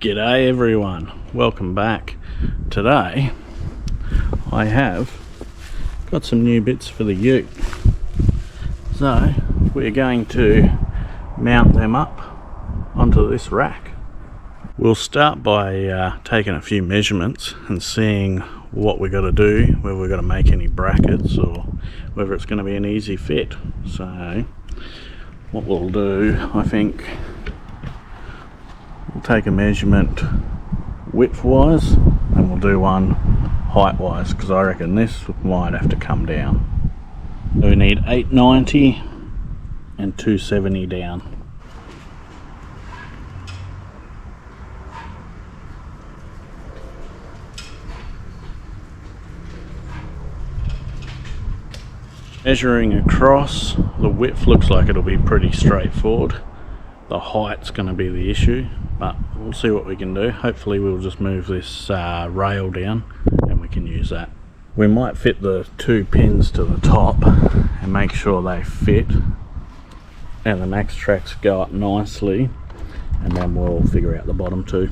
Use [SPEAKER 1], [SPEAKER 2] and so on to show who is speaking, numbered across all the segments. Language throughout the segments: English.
[SPEAKER 1] G'day everyone, welcome back. Today I have got some new bits for the ute, so we're going to mount them up onto this rack. We'll start by taking a few measurements and seeing what we're going to do, whether we're going to make any brackets or whether it's going to be an easy fit. So what we'll do, I think we'll take a measurement width wise and we'll do one height wise, because I reckon this might have to come down. So we need 890 and 270 down. Measuring across, the width looks like it'll be pretty straightforward. The height's going to be the issue, but we'll see what we can do. Hopefully we'll just move this rail down and we can use that. We might fit the two pins to the top and make sure they fit and the Maxtrax go up nicely, and then we'll figure out the bottom two.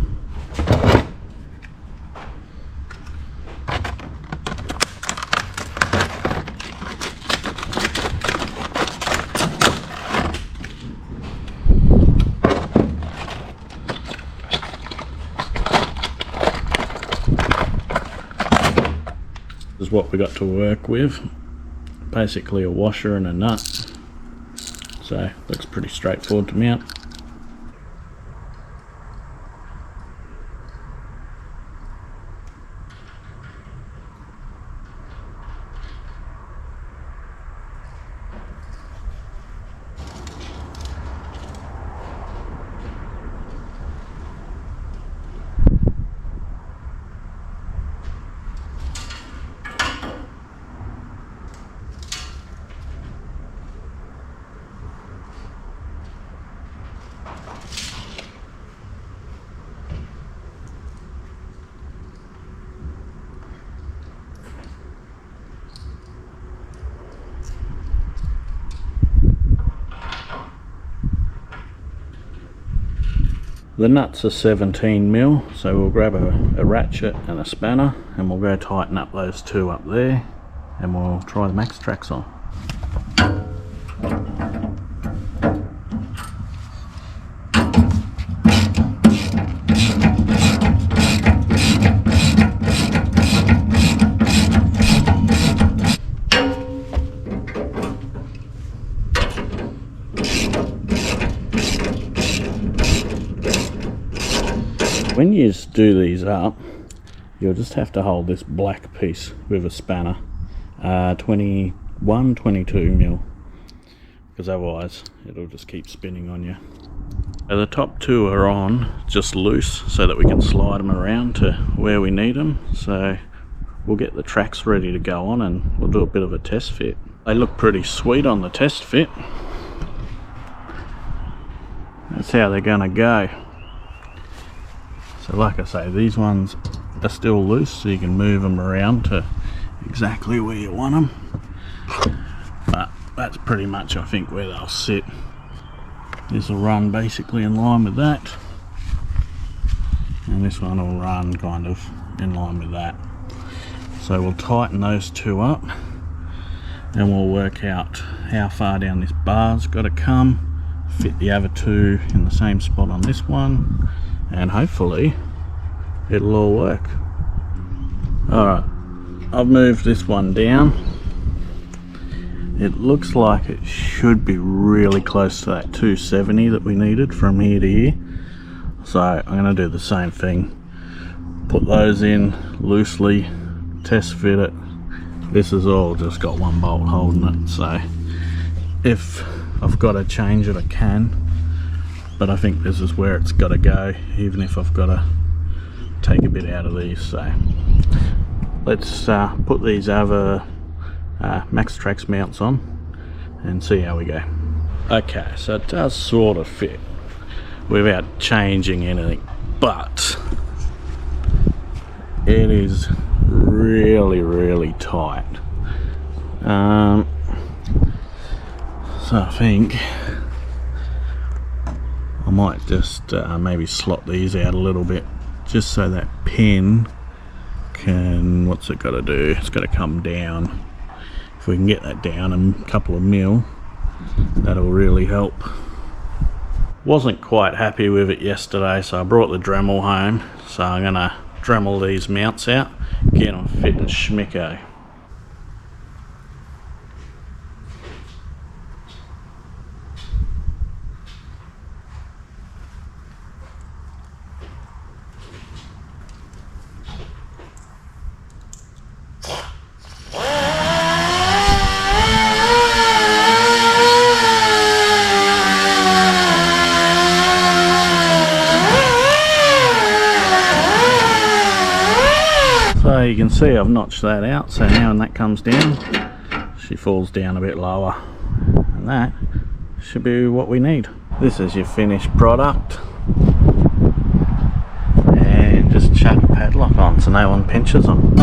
[SPEAKER 1] Is what we got to work with, basically a washer and a nut, so looks pretty straightforward to mount. The nuts are 17mm, so we'll grab a ratchet and a spanner and we'll go tighten up those two up there, and we'll try the Maxtrax on. When you do these up, you'll just have to hold this black piece with a spanner, 22mm, because otherwise it'll just keep spinning on you. So the top two are on just loose so that we can slide them around to where we need them. So we'll get the tracks ready to go on and we'll do a bit of a test fit. They look pretty sweet on the test fit. That's how they're gonna go. So like I say, these ones are still loose, so you can move them around to exactly where you want them. But that's pretty much, I think, where they'll sit. This will run basically in line with that. And this one will run kind of in line with that. So we'll tighten those two up. And we'll work out how far down this bar's got to come. Fit the other two in the same spot on this one. And hopefully it'll all work. Alright, I've moved this one down. It looks like it should be really close to that 270 that we needed from here to here. So I'm going to do the same thing. Put those in loosely, test fit it. This has all just got one bolt holding it, so if I've got to change it I can. But I think this is where it's got to go, even if I've got to take a bit out of these. So let's put these other Maxtrax mounts on and see how we go. Okay, so it does sort of fit without changing anything, but it is really tight. So I think I might just maybe slot these out a little bit, just so that pin can, what's it got to do? It's got to come down. If we can get that down a couple of mil, that'll really help. Wasn't quite happy with it yesterday, so I brought the Dremel home. So I'm going to Dremel these mounts out, get them fit and schmicko. So you can see I've notched that out, so now when that comes down, she falls down a bit lower, and that should be what we need. This is your finished product, and just chuck a padlock on so no one pinches them.